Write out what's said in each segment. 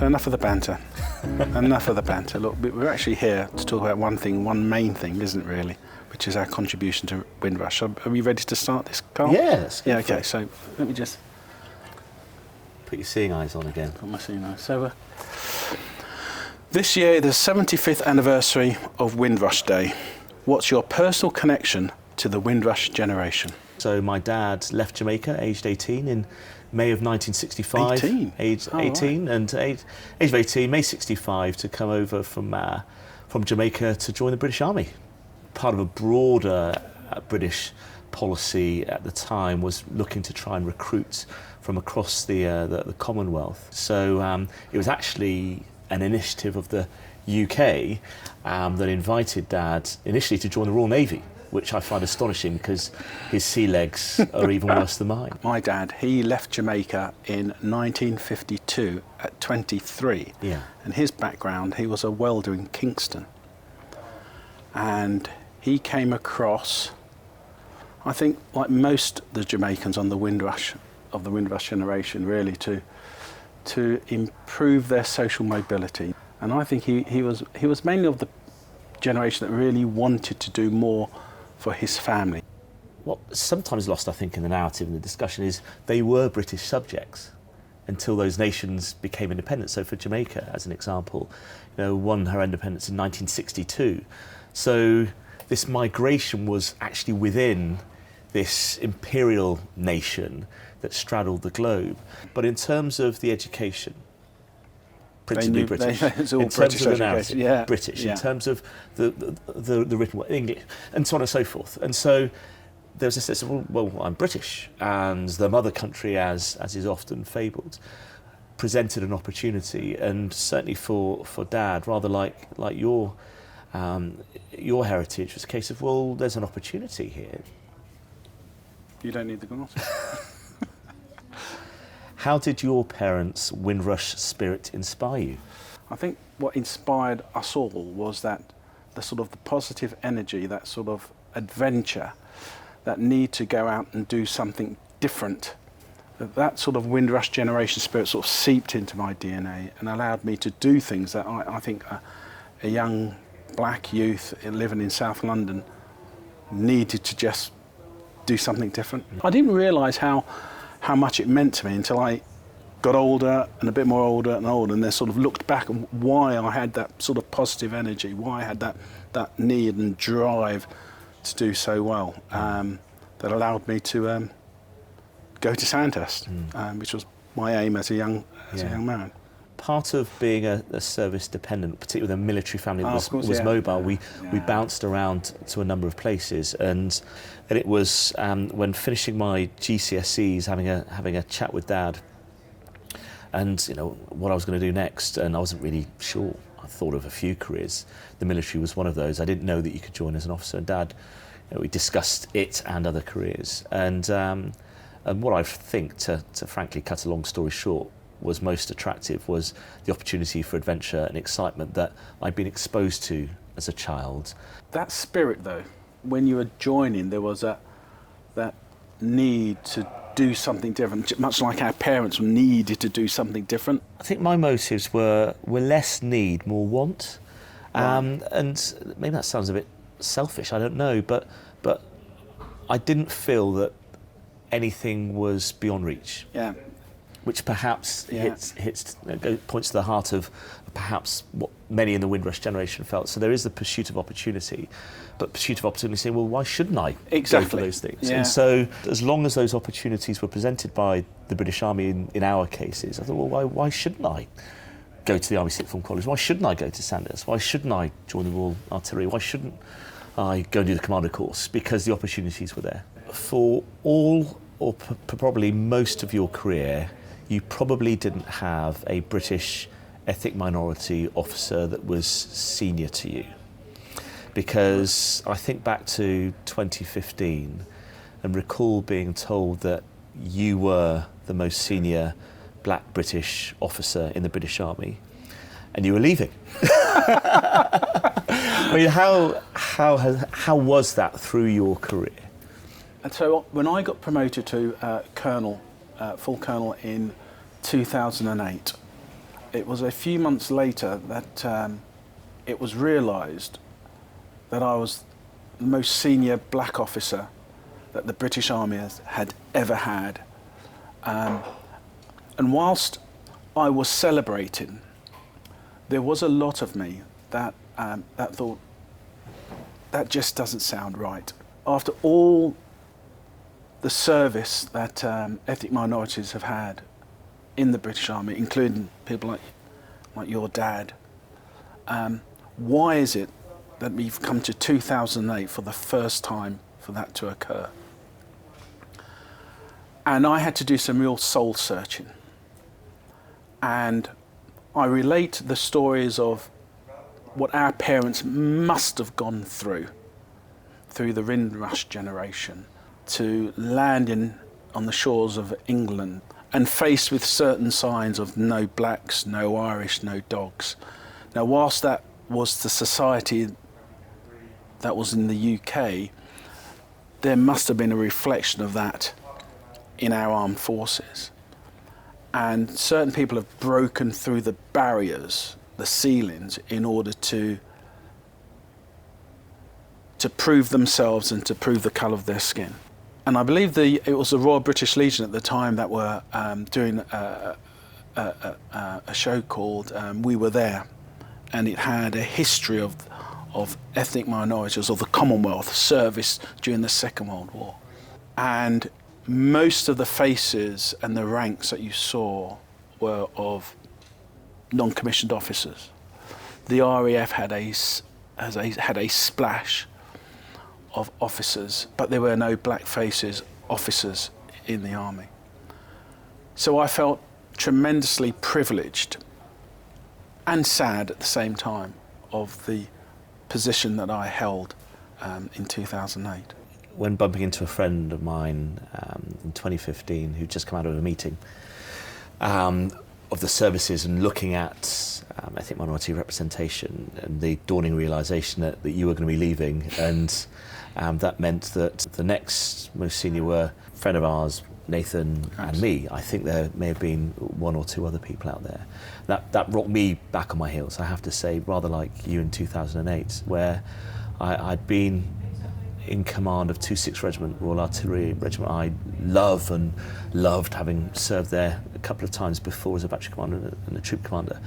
So enough of the banter. Enough of the banter. Look, we're actually here to talk about one thing, one main thing, isn't it really? Which is our contribution to Windrush. Are we ready to start this, Karl? Yes. Yeah, okay, so let me just... Put your seeing eyes on again. Put my seeing eyes. So, this year, the 75th anniversary of Windrush Day. What's your personal connection to the Windrush generation? So my dad left Jamaica, aged 18, in May of 1965. 18? Aged Oh, 18, right. And age of 18, May 65, to come over from Jamaica to join the British Army. Part of a broader British policy at the time was looking to try and recruit from across the Commonwealth. So it was actually an initiative of the UK that invited Dad initially to join the Royal Navy, which I find astonishing because his sea legs are even worse than mine. My dad, he left Jamaica in 1952 at 23. Yeah. And his background, he was a welder in Kingston. And he came across, I think, like most of the Jamaicans on the Windrush generation, really, to improve their social mobility. And I think he was mainly of the generation that really wanted to do more for his family. What sometimes lost, I think, in the narrative and the discussion is they were British subjects until those nations became independent. So for Jamaica, as an example, won her independence in 1962. So this migration was actually within this imperial nation that straddled the globe. But in terms of the education, principally British. It's all in British terms of the education. narrative, Yeah. British. Yeah. In terms of the written word, English, and so on and so forth. And so there was a sense of, well, I'm British, and the mother country, as is often fabled, presented an opportunity. And certainly for Dad, rather like your heritage, was a case of, well, there's an opportunity here. You don't need the glasses. How did your parents' Windrush spirit inspire you? I think what inspired us all was that the sort of the positive energy, that sort of adventure, that need to go out and do something different. That sort of Windrush generation spirit sort of seeped into my DNA and allowed me to do things that I think a young black youth living in South London needed to just do something different. I didn't realise how much it meant to me until I got older and a bit more older and older, and then sort of looked back on why I had that sort of positive energy, why I had that need and drive to do so well, that allowed me to go to Sandhurst, which was my aim as a young man. Part of being a service dependent, particularly with a military family that was mobile, we bounced around to a number of places, and it was when finishing my GCSEs, having a chat with Dad, and what I was going to do next, and I wasn't really sure. I thought of a few careers. The military was one of those. I didn't know that you could join as an officer, and Dad, we discussed it and other careers, and what I think, to frankly cut a long story short, was most attractive was the opportunity for adventure and excitement that I'd been exposed to as a child. That spirit, though, when you were joining, there was that need to do something different, much like our parents needed to do something different. I think my motives were less need, more want. And maybe that sounds a bit selfish, I don't know, but I didn't feel that anything was beyond reach. Yeah. Which perhaps points to the heart of perhaps what many in the Windrush generation felt. So there is the pursuit of opportunity, but pursuit of opportunity saying, well, why shouldn't I go for those things? Yeah. And so as long as those opportunities were presented by the British Army in our cases, I thought, well, why shouldn't I go to the Army Sixth Form College? Why shouldn't I go to Sandhurst? Why shouldn't I join the Royal Artillery? Why shouldn't I go and do the Commander course? Because the opportunities were there. For all or probably most of your career, you probably didn't have a British ethnic minority officer that was senior to you. Because I think back to 2015 and recall being told that you were the most senior black British officer in the British Army and you were leaving. I mean, how was that through your career? And so when I got promoted to colonel, full colonel in 2008, it was a few months later that it was realised that I was the most senior black officer that the British Army had ever had. And whilst I was celebrating, there was a lot of me that thought, that just doesn't sound right. After all the service that ethnic minorities have had in the British Army, including people like your dad, why is it that we've come to 2008 for the first time for that to occur? And I had to do some real soul searching. And I relate the stories of what our parents must have gone through the Windrush Generation, to landing on the shores of England and faced with certain signs of no blacks, no Irish, no dogs. Now, whilst that was the society that was in the UK, there must have been a reflection of that in our armed forces. And certain people have broken through the barriers, the ceilings, in order to prove themselves and to prove the colour of their skin. And I believe it was the Royal British Legion at the time that were doing a show called We Were There, and it had a history of ethnic minorities of the Commonwealth service during the Second World War. And most of the faces and the ranks that you saw were of non-commissioned officers. The RAF had a splash of officers, but there were no black faces officers in the army. So I felt tremendously privileged and sad at the same time of the position that I held in 2008. When bumping into a friend of mine in 2015 who'd just come out of a meeting of the services and looking at ethnic minority representation, and the dawning realisation that you were going to be leaving, and that meant that the next most senior were a friend of ours, Nathan, and me. I think there may have been one or two other people out there. That rocked me back on my heels, I have to say, rather like you in 2008, where I'd been in command of 26th Regiment, Royal Artillery Regiment. I love and loved, having served there a couple of times before as a battery commander and a troop commander,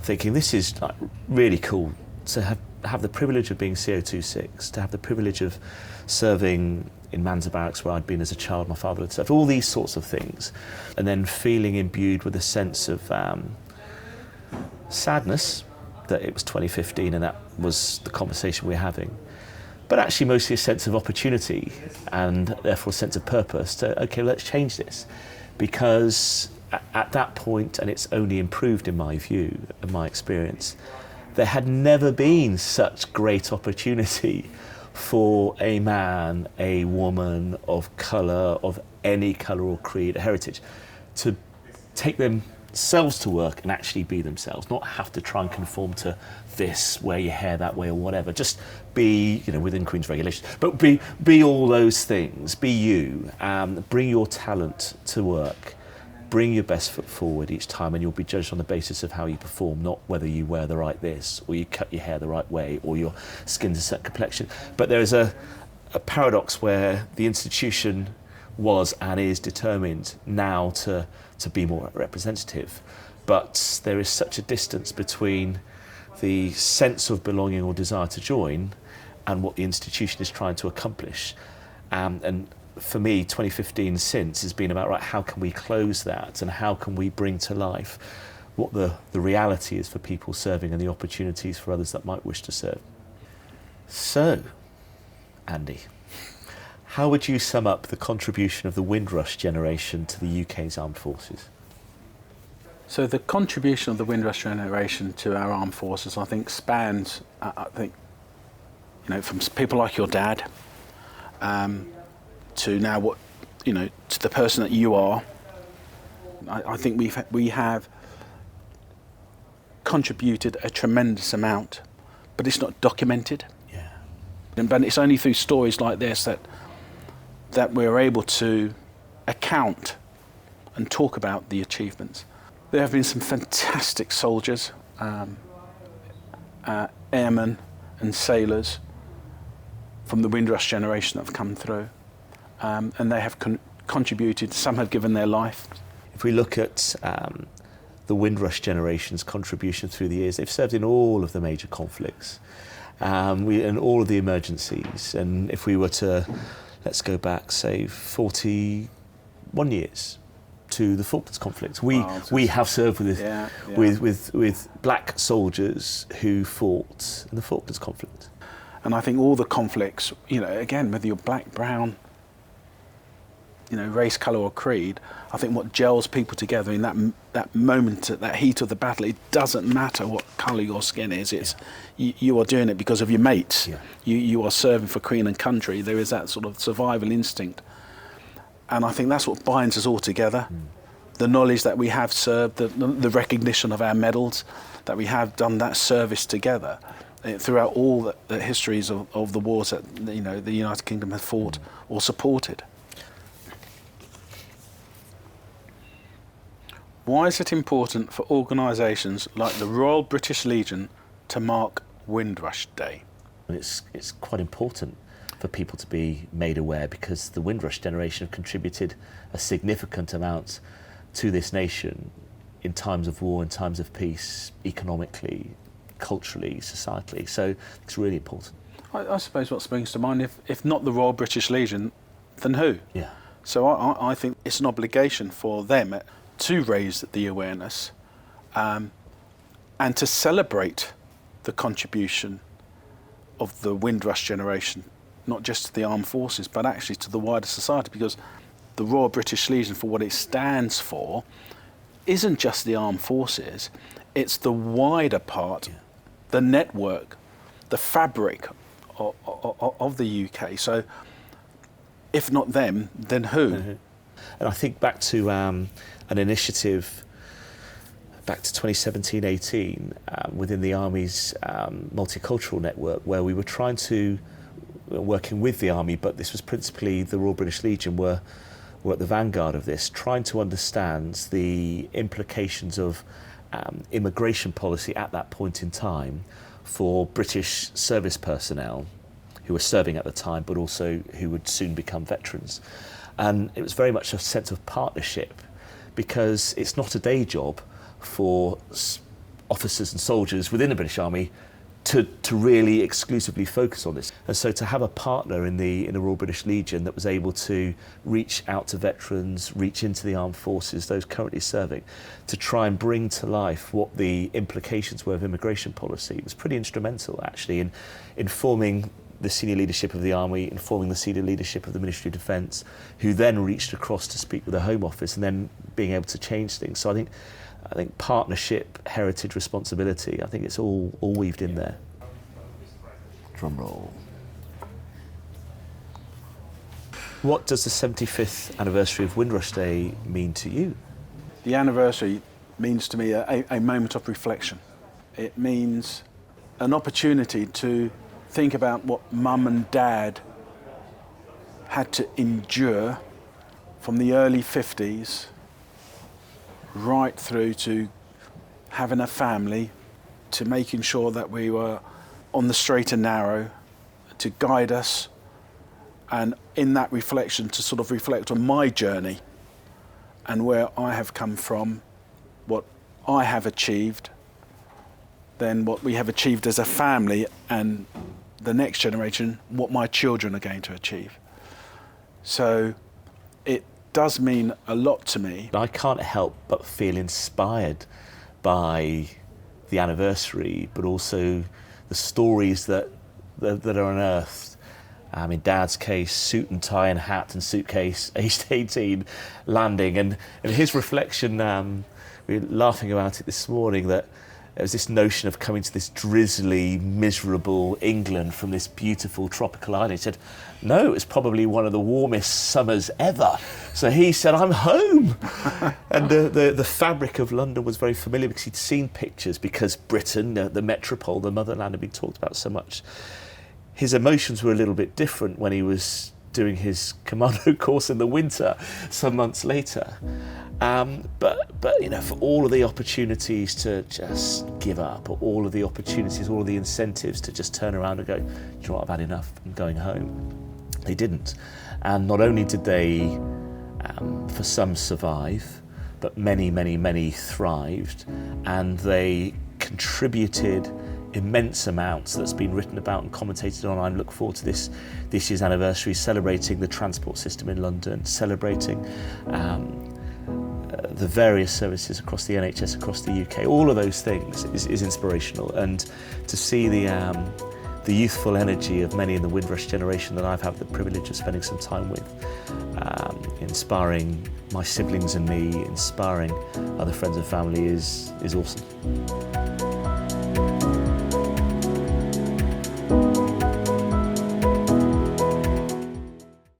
thinking this is like really cool to have the privilege of being CO26, to have the privilege of serving in Manza Barracks where I'd been as a child, my father had served, all these sorts of things, and then feeling imbued with a sense of sadness that it was 2015 and that was the conversation we're having, but actually mostly a sense of opportunity and therefore a sense of purpose to, okay, let's change this. Because at that point, and it's only improved in my view and my experience, there had never been such great opportunity for a man, a woman of colour, of any colour or creed or heritage, to take themselves to work and actually be themselves, not have to try and conform to this, wear your hair that way or whatever, just be, within Queen's regulations, but be all those things, be you, bring your talent to work, bring your best foot forward each time, and you'll be judged on the basis of how you perform, not whether you wear the right this, or you cut your hair the right way, or your skin's a certain complexion. But there is a paradox where the institution was and is determined now to be more representative, but there is such a distance between the sense of belonging or desire to join and what the institution is trying to accomplish. And for me, 2015 since has been about, right, how can we close that, and how can we bring to life what the reality is for people serving and the opportunities for others that might wish to serve. So, Andy, how would you sum up the contribution of the Windrush generation to the UK's armed forces? So the contribution of the Windrush Generation to our armed forces, I think, spans, from people like your dad, to now to the person that you are. I think we have contributed a tremendous amount, but it's not documented. Yeah. But it's only through stories like this that we're able to account and talk about the achievements. There have been some fantastic soldiers, airmen and sailors from the Windrush generation that have come through, and they have contributed. Some have given their life. If we look at the Windrush generation's contribution through the years, they've served in all of the major conflicts and all of the emergencies. And if we were to, let's go back, say, 41 years to the Falklands conflict, we have served with black soldiers who fought in the Falklands conflict. And I think all the conflicts, you know, again, whether you're black, brown, you know, race, colour or creed, I think what gels people together in that moment, at that heat of the battle, it doesn't matter what colour your skin is. It's you are doing it because of your mates. Yeah. You are serving for Queen and country. There is that sort of survival instinct. And I think that's what binds us all together. The knowledge that we have served, the recognition of our medals, that we have done that service together throughout all the histories of the wars that, you know, the United Kingdom has fought or supported. Why is it important for organisations like the Royal British Legion to mark Windrush Day? It's quite important for people to be made aware, because the Windrush generation have contributed a significant amount to this nation in times of war, in times of peace, economically, culturally, societally. So it's really important. I suppose what springs to mind, if not the Royal British Legion, then who? Yeah. So I think it's an obligation for them to raise the awareness and to celebrate the contribution of the Windrush generation, not just to the armed forces, but actually to the wider society, because the Royal British Legion, for what it stands for, isn't just the armed forces, it's the wider part, the network, the fabric of the UK. So if not them, then who? Mm-hmm. And I think back to an initiative back to 2017-18 within the Army's multicultural network, where we were trying to, working with the Army, but this was principally the Royal British Legion were at the vanguard of this, trying to understand the implications of immigration policy at that point in time for British service personnel who were serving at the time, but also who would soon become veterans. And it was very much a sense of partnership, because it's not a day job for officers and soldiers within the British Army to really exclusively focus on this. And so to have a partner in the Royal British Legion that was able to reach out to veterans, reach into the armed forces, those currently serving, to try and bring to life what the implications were of immigration policy, was pretty instrumental actually in informing the senior leadership of the Army, informing the senior leadership of the Ministry of Defence, who then reached across to speak with the Home Office and then being able to change things. So I think partnership, heritage, responsibility, I think it's all weaved in there. Drum roll. What does the 75th anniversary of Windrush Day mean to you? The anniversary means to me a moment of reflection. It means an opportunity to think about what Mum and Dad had to endure from the early 50s right through to having a family, to making sure that we were on the straight and narrow, to guide us, and in that reflection to sort of reflect on my journey and where I have come from, what I have achieved, then what we have achieved as a family, and the next generation, what my children are going to achieve. So it does mean a lot to me. I can't help but feel inspired by the anniversary, but also the stories that are unearthed. In Dad's case, suit and tie and hat and suitcase, aged 18, landing. And his reflection, we were laughing about it this morning, that there was this notion of coming to this drizzly, miserable England from this beautiful tropical island. He said, no, it was probably one of the warmest summers ever. So he said, I'm home. And the fabric of London was very familiar, because he'd seen pictures, because Britain, the metropole, the motherland, had been talked about so much. His emotions were a little bit different when he was doing his commando course in the winter some months later. But you know, for all of the opportunities to just give up, or all of the opportunities, all of the incentives to just turn around and go, do you know what, I've had enough, I'm going home. They didn't. And not only did they, for some, survive, but many, many, many thrived, and they contributed immense amounts that's been written about and commentated on. I look forward to this year's anniversary, celebrating the transport system in London, celebrating the various services across the NHS, across the UK. All of those things is inspirational, and to see the youthful energy of many in the Windrush generation that I've had the privilege of spending some time with, inspiring my siblings and me, inspiring other friends and family is awesome.